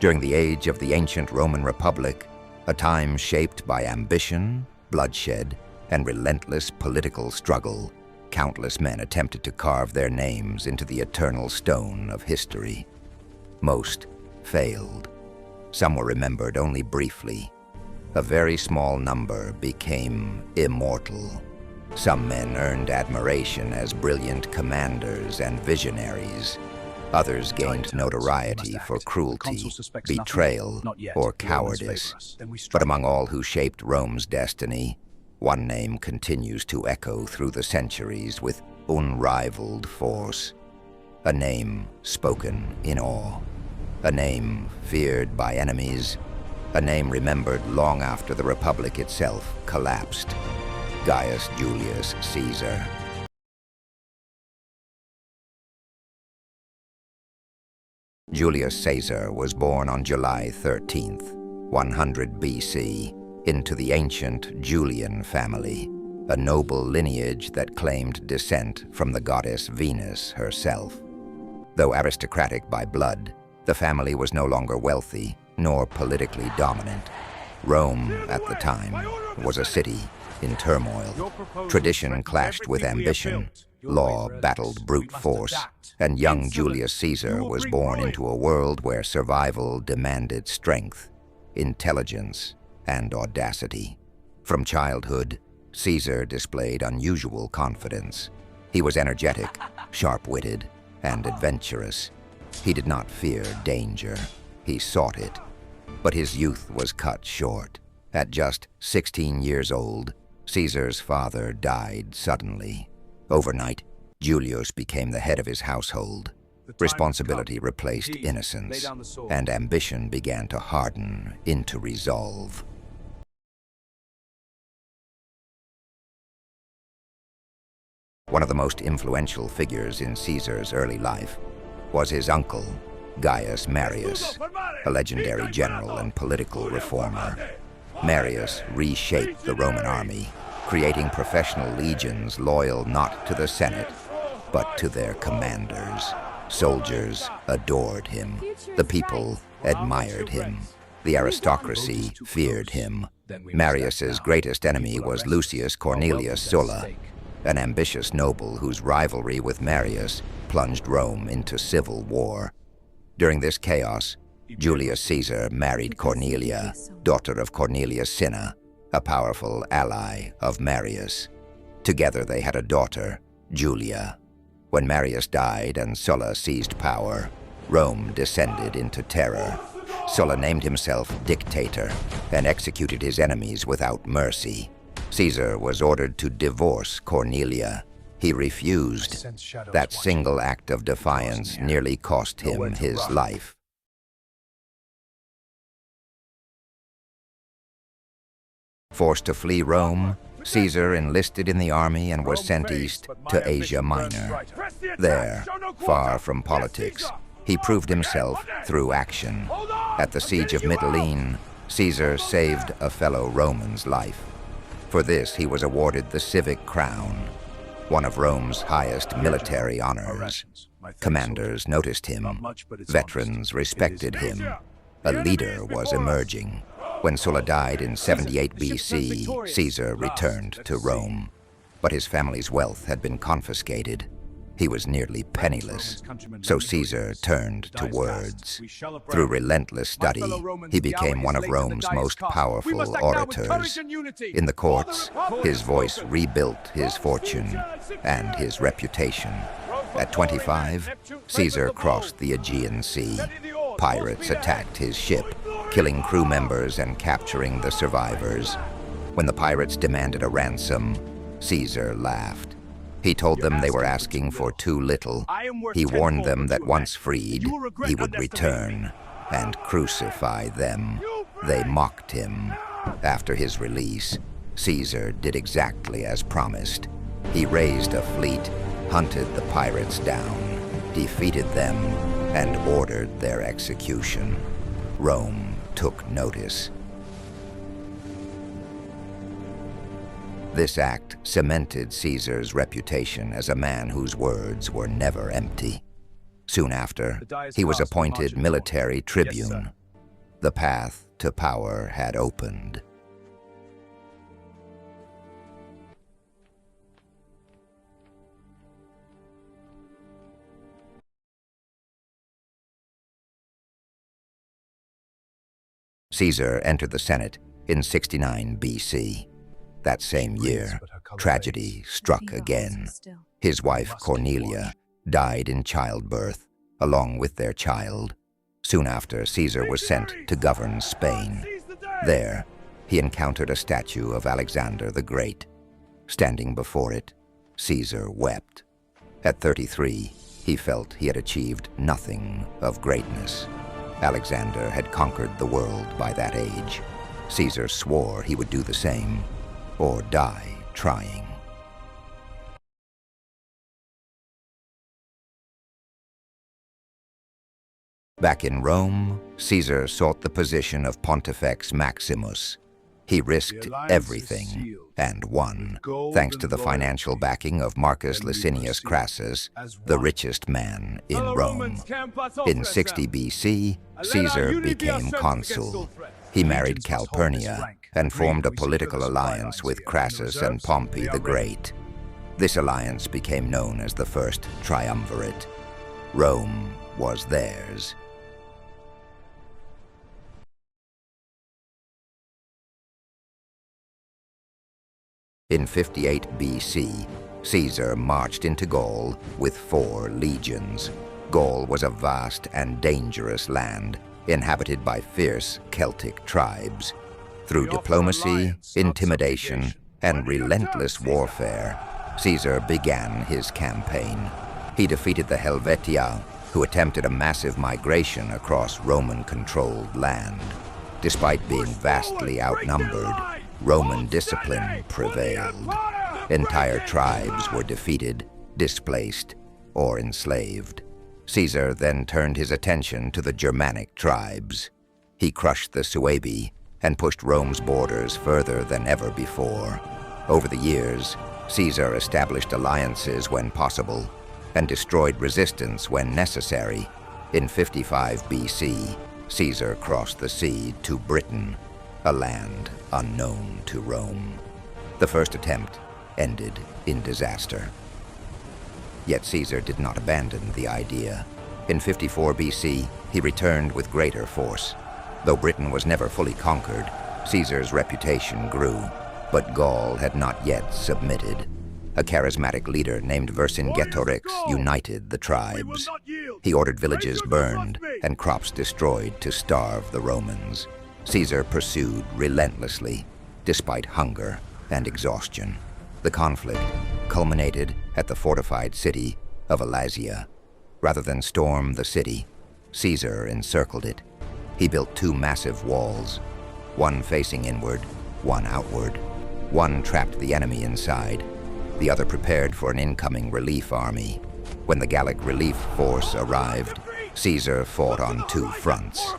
During the age of the ancient Roman Republic, a time shaped by ambition, bloodshed, and relentless political struggle, countless men attempted to carve their names into the eternal stone of history. Most failed. Some were remembered only briefly. A very small number became immortal. Some men earned admiration as brilliant commanders and visionaries. Others gained notoriety for cruelty, betrayal, or cowardice. But among all who shaped Rome's destiny, one name continues to echo through the centuries with unrivaled force. A name spoken in awe. A name feared by enemies. A name remembered long after the Republic itself collapsed. Gaius Julius Caesar. Julius Caesar was born on July 13th, 100 BC, into the ancient Julian family, a noble lineage that claimed descent from the goddess Venus herself. Though aristocratic by blood, the family was no longer wealthy nor politically dominant. Rome, at the time, was a city in turmoil. Tradition clashed with ambition. Law battled brute force, and young Julius Caesar was born into a world where survival demanded strength, intelligence, and audacity. From childhood, Caesar displayed unusual confidence. He was energetic, sharp-witted, and adventurous. He did not fear danger. He sought it. But his youth was cut short. At just 16 years old, Caesar's father died suddenly. Overnight, Julius became the head of his household. Responsibility replaced innocence, and ambition began to harden into resolve. One of the most influential figures in Caesar's early life was his uncle, Gaius Marius, a legendary general and political reformer. Marius reshaped the Roman army, creating professional legions loyal not to the Senate, but to their commanders. Soldiers adored him. The people admired him. The aristocracy feared him. Marius's greatest enemy was Lucius Cornelius Sulla, an ambitious noble whose rivalry with Marius plunged Rome into civil war. During this chaos, Julius Caesar married Cornelia, daughter of Cornelius Cinna, a powerful ally of Marius. Together they had a daughter, Julia. When Marius died and Sulla seized power, Rome descended into terror. Sulla named himself Dictator and executed his enemies without mercy. Caesar was ordered to divorce Cornelia. He refused. That single act of defiance nearly cost him his life. Forced to flee Rome, Caesar enlisted in the army and was sent east to Asia Minor. There, far from politics, he proved himself through action. At the siege of Mytilene, Caesar saved a fellow Roman's life. For this, he was awarded the civic crown, one of Rome's highest military honors. Commanders noticed him. Veterans respected him. A leader was emerging. When Sulla died in 78 BC, Caesar returned to Rome. But his family's wealth had been confiscated. He was nearly penniless, so Caesar turned to words. Through relentless study, he became one of Rome's most powerful orators. In the courts, his voice rebuilt his fortune and his reputation. At 25, Caesar crossed the Aegean Sea. Pirates attacked his ship, killing crew members and capturing the survivors. When the pirates demanded a ransom, Caesar laughed. He told them they were asking for too little. He warned them that once freed, he would return and crucify them. They mocked him. After his release, Caesar did exactly as promised. He raised a fleet, hunted the pirates down, defeated them, and ordered their execution. Rome took notice. This act cemented Caesar's reputation as a man whose words were never empty. Soon after, he was appointed military tribune, The path to power had opened. Caesar entered the Senate in 69 BC. That same year, tragedy struck again. His wife Cornelia died in childbirth, along with their child. Soon after, Caesar was sent to govern Spain. There, he encountered a statue of Alexander the Great. Standing before it, Caesar wept. At 33, he felt he had achieved nothing of greatness. Alexander had conquered the world by that age. Caesar swore he would do the same, or die trying. Back in Rome, Caesar sought the position of Pontifex Maximus. He risked everything and won, thanks to the financial backing of Marcus Licinius Crassus, the richest man in Rome. In 60 BC, Caesar became consul. He married Calpurnia and formed a political alliance with Crassus and Pompey the Great. This alliance became known as the First Triumvirate. Rome was theirs. In 58 BC, Caesar marched into Gaul with 4 legions. Gaul was a vast and dangerous land, inhabited by fierce Celtic tribes. Through diplomacy, intimidation, and relentless warfare, Caesar began his campaign. He defeated the Helvetii, who attempted a massive migration across Roman-controlled land. Despite being vastly outnumbered, Roman discipline prevailed. Entire tribes were defeated, displaced, or enslaved. Caesar then turned his attention to the Germanic tribes. He crushed the Suebi and pushed Rome's borders further than ever before. Over the years, Caesar established alliances when possible and destroyed resistance when necessary. In 55 BC, Caesar crossed the sea to Britain, a land unknown to Rome. The first attempt ended in disaster. Yet Caesar did not abandon the idea. In 54 BC, he returned with greater force. Though Britain was never fully conquered, Caesar's reputation grew, but Gaul had not yet submitted. A charismatic leader named Vercingetorix united the tribes. He ordered villages burned and crops destroyed to starve the Romans. Caesar pursued relentlessly, despite hunger and exhaustion. The conflict culminated at the fortified city of Alazia. Rather than storm the city, Caesar encircled it. He built 2 massive walls, one facing inward, one outward. One trapped the enemy inside, the other prepared for an incoming relief army. When the Gallic relief force arrived, Caesar fought on 2 fronts.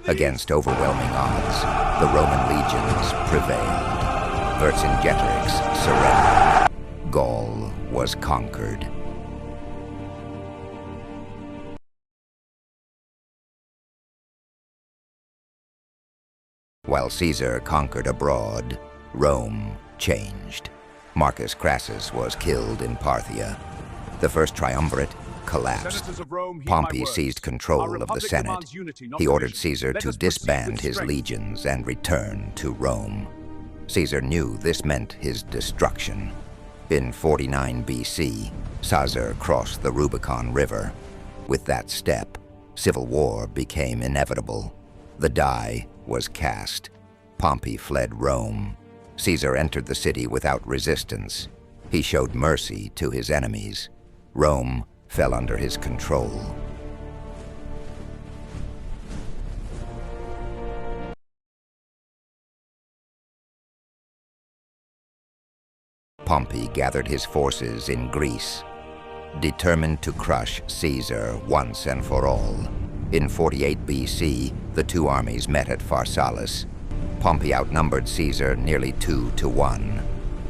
Against overwhelming odds, the Roman legions prevailed. Vercingetorix surrendered. Gaul was conquered. While Caesar conquered abroad, Rome changed. Marcus Crassus was killed in Parthia. The First Triumvirate collapsed. Pompey seized control of the Senate. He ordered Caesar to disband his legions and return to Rome. Caesar knew this meant his destruction. In 49 BC, Caesar crossed the Rubicon River. With that step, civil war became inevitable. The die was cast. Pompey fled Rome. Caesar entered the city without resistance. He showed mercy to his enemies. Rome fell under his control. Pompey gathered his forces in Greece, determined to crush Caesar once and for all. In 48 BC, the 2 armies met at Pharsalus. Pompey outnumbered Caesar nearly 2 to 1.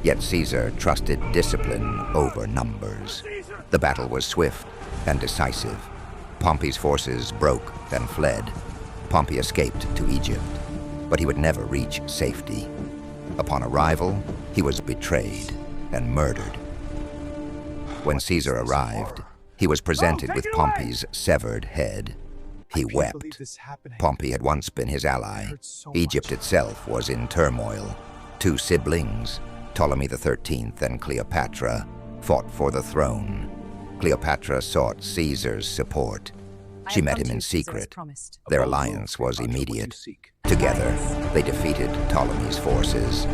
Yet Caesar trusted discipline over numbers. The battle was swift and decisive. Pompey's forces broke and fled. Pompey escaped to Egypt, but he would never reach safety. Upon arrival, he was betrayed and murdered. When Caesar arrived, he was presented with Pompey's severed head. He wept. Pompey had once been his ally. Egypt itself was in turmoil. Two siblings, Ptolemy XIII and Cleopatra, fought for the throne. Cleopatra sought Caesar's support. She met him in secret. Their alliance was immediate. Together, they defeated Ptolemy's forces.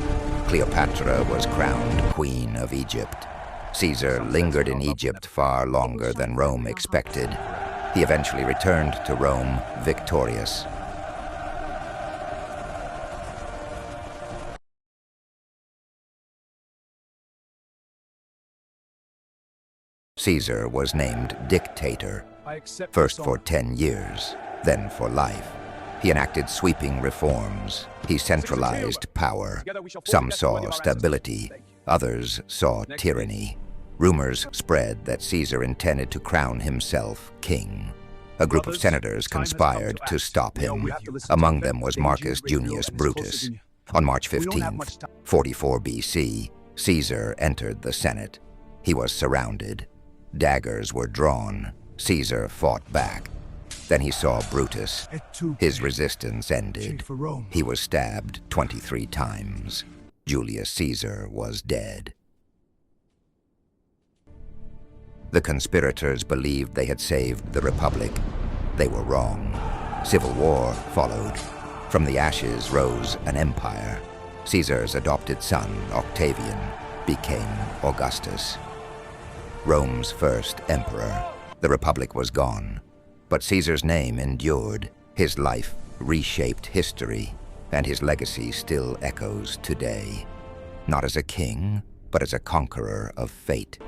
Cleopatra was crowned Queen of Egypt. Caesar lingered in Egypt far longer than Rome expected. He eventually returned to Rome victorious. Caesar was named Dictator, first for 10 years, then for life. He enacted sweeping reforms. He centralized power. Some saw stability, others saw tyranny. Rumors spread that Caesar intended to crown himself king. A group of senators conspired to stop him. Among them was Marcus Junius Brutus. On March 15th, 44 BC, Caesar entered the Senate. He was surrounded. Daggers were drawn. Caesar fought back. Then he saw Brutus. His resistance ended. He was stabbed 23 times. Julius Caesar was dead. The conspirators believed they had saved the Republic. They were wrong. Civil war followed. From the ashes rose an empire. Caesar's adopted son, Octavian, became Augustus. Rome's first emperor. The Republic was gone, but Caesar's name endured. His life reshaped history, and his legacy still echoes today. Not as a king, but as a conqueror of fate.